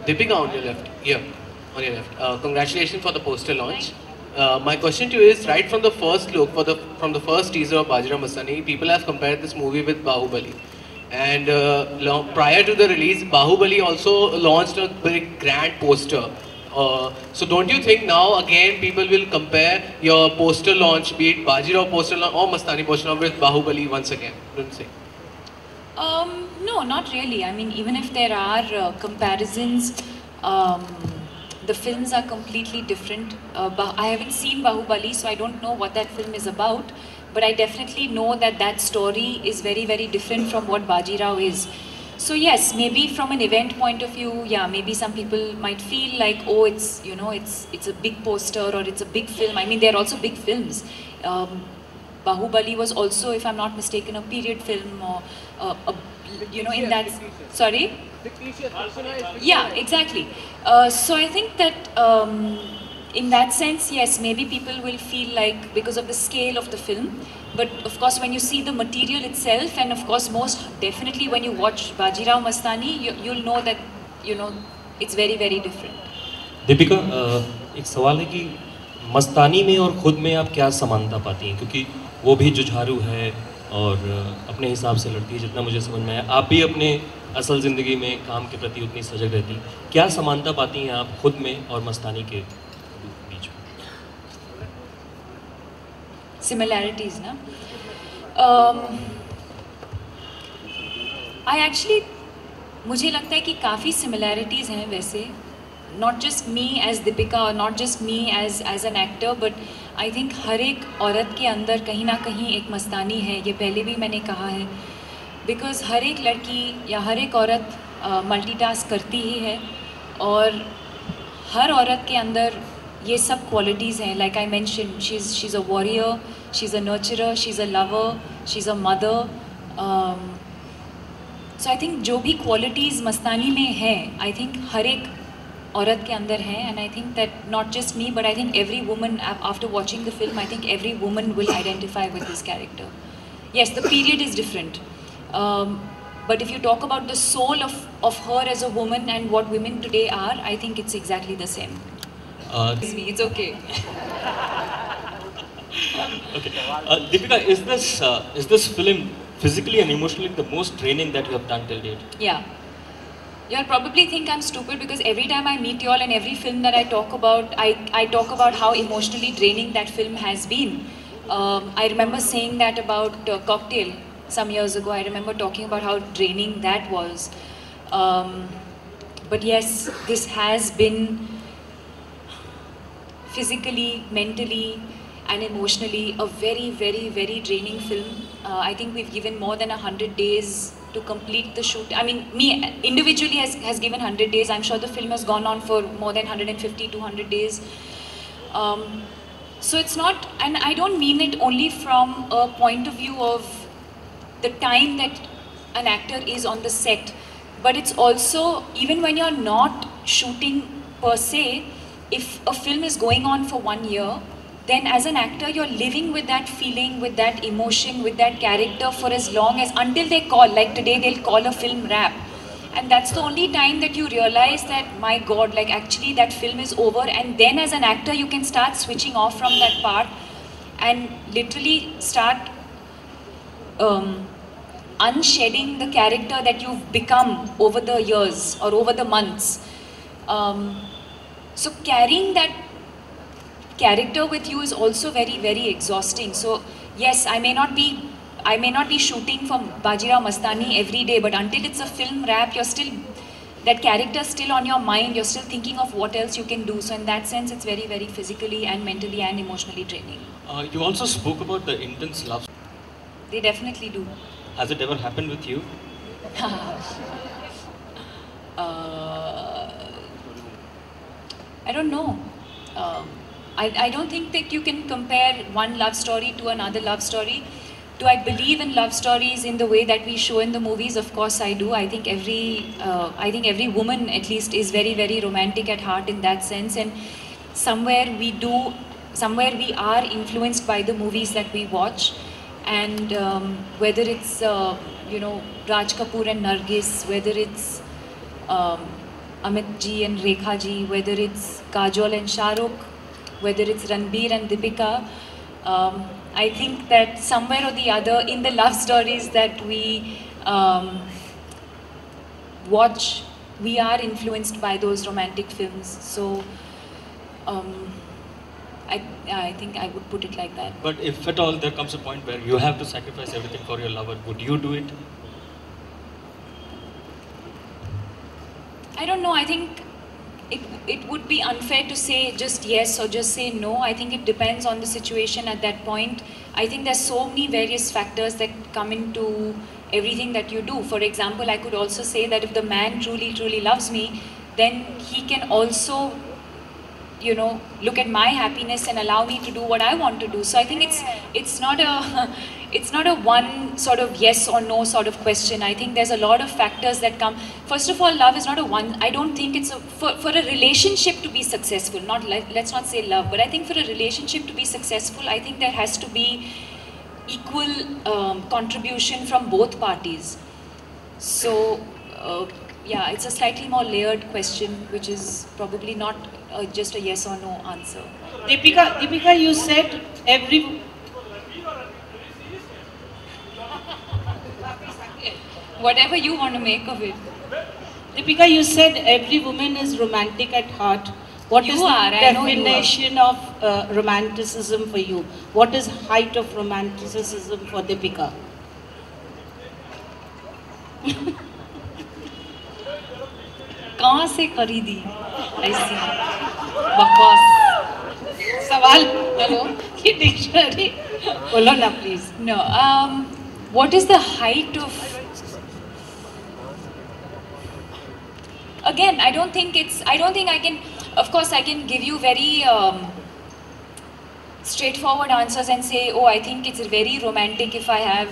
Deepika, on your left, here, on your left. Congratulations for the poster launch. My question to you is, right from the first look, from the first teaser of Bajirao Mastani, people have compared this movie with Bahubali. And prior to the release, Bahubali also launched a big grand poster. So don't you think now again people will compare your poster launch, be it Bajirao poster launch or Mastani poster launch, with Bahubali once again? Don't you think? No, not really. I mean, even if there are comparisons, the films are completely different. I haven't seen Bahubali, so I don't know what that film is about. But I definitely know that that story is very, very different from what Bajirao is. So yes, maybe from an event point of view, yeah, maybe some people might feel like, oh, it's, you know, it's a big poster or it's a big film. I mean, they're also big films. Bahubali was also, if I'm not mistaken, a period film or, you know, in that, sorry? Yeah, exactly. So I think that in that sense, yes, maybe people will feel like because of the scale of the film, but of course when you see the material itself, and of course most definitely when you watch Bajirao Mastani, you'll know that, you know, it's very, very different. Deepika, एक सवाल है कि मस्तानी में और खुद में आप क्या समानता पाती हैं, क्योंकि वो भी जुझारू है और अपने हिसाब से लड़ती है, जितना मुझे समझ में आया आप भी अपने असल ज़िंदगी में काम के प्रति उतनी सजग रहती। क्या समानता पाती हैं आप खुद में और मस्तानी के बीच में? Similarities, na? I actually, मुझे लगता है कि काफ़ी similarities हैं वैसे, not just me as Deepika or not just me as an actor, but I think हर एक औरत के अंदर कहीं ना कहीं एक मस्तानी है, ये पहले भी मैंने कहा है, because हर एक लड़की या हर एक औरत मल्टीटास्क करती ही है और हर औरत के अंदर ये सब क्वालिटीज़ हैं. Like I mentioned, she's a warrior, she's a nurturer, she's a lover, she's a mother. So I think जो भी qualities मस्तानी में है, I think हर एक औरत के अंदर है, and I think that not just me, but I think every woman, after watching the film, I think every woman will identify with this character. Yes, the period is different, but if you talk about the soul of her as a woman and what women today are, I think it's exactly the same. It's okay. Okay, Deepika, is this film physically and emotionally the most draining that you have done till date? Yeah. You'll probably think I'm stupid because every time I meet y'all and every film that I talk about, I talk about how emotionally draining that film has been. I remember saying that about Cocktail some years ago. I remember talking about how draining that was. But yes, this has been physically, mentally, and emotionally a very, very, very draining film. I think we've given more than 100 days to complete the shoot. I mean, me individually has given 100 days. I'm sure the film has gone on for more than 150, 200 days. So it's not, and I don't mean it only from a point of view of the time that an actor is on the set, but it's also, even when you're not shooting per se, if a film is going on for 1 year, then as an actor, you're living with that feeling, with that emotion, with that character for as long as, until they call, like today they'll call a film wrap. And that's the only time that you realize that, my God, like actually that film is over. And then as an actor, you can start switching off from that part and literally start unshedding the character that you've become over the years or over the months. So carrying that character with you is also very, very exhausting. So yes, I may not be shooting for Bajirao Mastani every day, but until it's a film wrap, you're still, that character's still on your mind, you're still thinking of what else you can do. So in that sense, it's very, very physically and mentally and emotionally draining. You also spoke about the intense love. They definitely do. Has it ever happened with you? I don't know. I don't think that you can compare one love story to another love story. Do I believe in love stories in the way that we show in the movies? Of course I do. I think every woman at least is very, very romantic at heart in that sense, and somewhere we are influenced by the movies that we watch. And whether it's you know, Raj Kapoor and Nargis, whether it's Amit ji and Rekha ji, whether it's Kajol and Shah Rukh, whether it's Ranbir and Deepika. I think that somewhere or the other in the love stories that we watch, we are influenced by those romantic films. So I think I would put it like that. But if at all there comes a point where you have to sacrifice everything for your lover, would you do it? I don't know. I think it would be unfair to say just yes or just say no. I think it depends on the situation at that point. I think there's so many various factors that come into everything that you do. For example, I could also say that if the man truly loves me, then he can also, you know, look at my happiness and allow me to do what I want to do. So I think it's not a one sort of yes or no sort of question. I think there's a lot of factors that come. First of all, love is not a one. I don't think it's for a relationship to be successful. Let's not say love, but I think for a relationship to be successful, I think there has to be equal contribution from both parties. So yeah, it's a slightly more layered question, which is probably not just a yes or no answer. Deepika, you said every... Whatever you want to make of it. Deepika, you said every woman is romantic at heart. What is the definition of romanticism for you? What is height of romanticism for Deepika? कहाँ से खरीदी ऐसी बकवास सवाल hello ये dictionary बोलो ना please. No, what is the height of... Again, I don't think I can, of course I can give you very straightforward answers and say, oh, I think it's very romantic if I have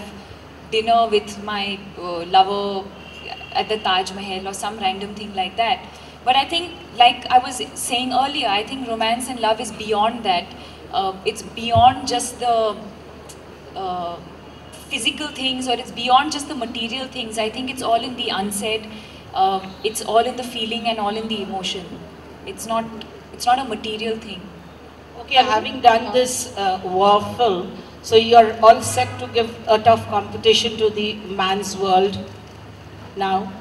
dinner with my lover at the Taj Mahal or some random thing like that. But I think, like I was saying earlier, I think romance and love is beyond that. It's beyond just the physical things, or it's beyond just the material things. I think it's all in the unsaid. It's all in the feeling and all in the emotion. It's not a material thing. Okay, having done this waffle, so you are all set to give a tough competition to the man's world now,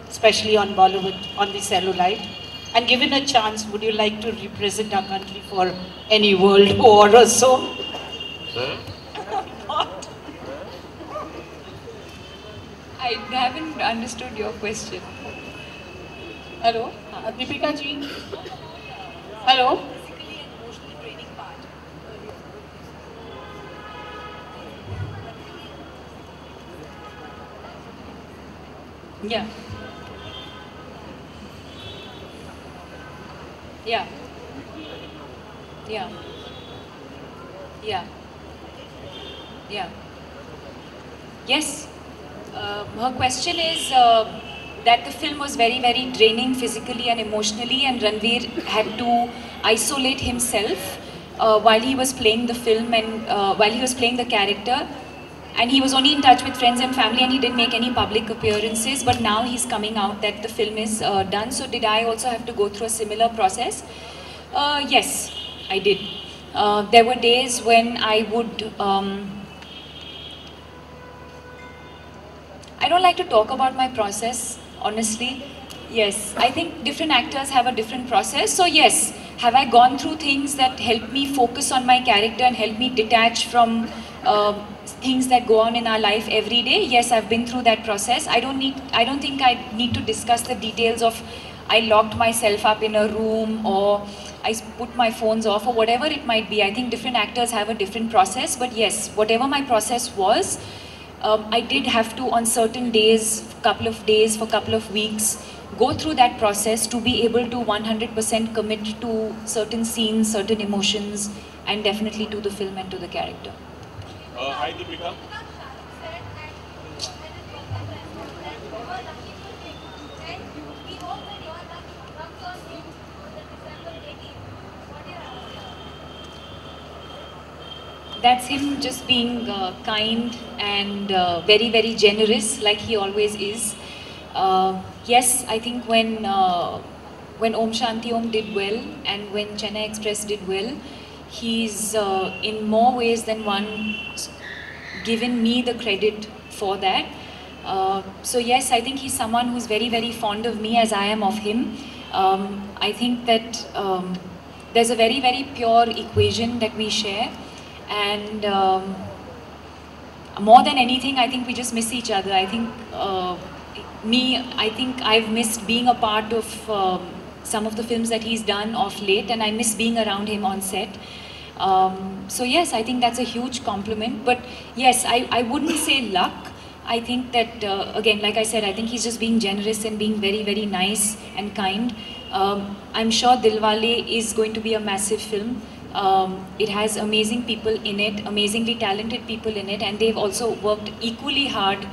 especially on Bollywood, on the cellulite. And given a chance, would you like to represent our country for any world war or so? I haven't understood your question. Hello, Deepika ji. Hello. Yeah. Yeah. Yeah. Yeah. Yeah. Yes. Her question is that the film was very draining physically and emotionally, and Ranveer had to isolate himself while he was playing the film and while he was playing the character. And he was only in touch with friends and family, and he didn't make any public appearances. But now he's coming out that the film is done. So did I also have to go through a similar process? Yes, I did. There were days when I would... I don't like to talk about my process, honestly. Yes, I think different actors have a different process. So yes, have I gone through things that help me focus on my character and help me detach from things that go on in our life every day? Yes, I've been through that process. I don't think I need to discuss the details of I locked myself up in a room or I put my phones off or whatever it might be. I think different actors have a different process. But yes, whatever my process was, I did have to on certain days, for couple of weeks, go through that process to be able to 100% commit to certain scenes, certain emotions, and definitely to the film and to the character. Hi Deepika. That's him just being kind and very generous, like he always is. Yes, I think when Om Shanti Om did well and when Chennai Express did well, he's in more ways than one given me the credit for that. So yes, I think he's someone who's very, very fond of me as I am of him. I think that there's a very, very pure equation that we share, and more than anything, I think we just miss each other. I think I think I've missed being a part of some of the films that he's done of late, and I miss being around him on set. So yes, I think that's a huge compliment. But yes, I wouldn't say luck. I think that, again, like I said, I think he's just being generous and being very, very nice and kind. I'm sure Dilwale is going to be a massive film. It has amazing people in it, amazingly talented people in it, and they've also worked equally hard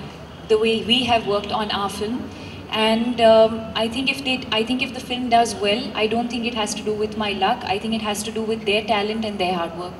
the way we have worked on our film. And I think if the film does well, I don't think it has to do with my luck. I think it has to do with their talent and their hard work.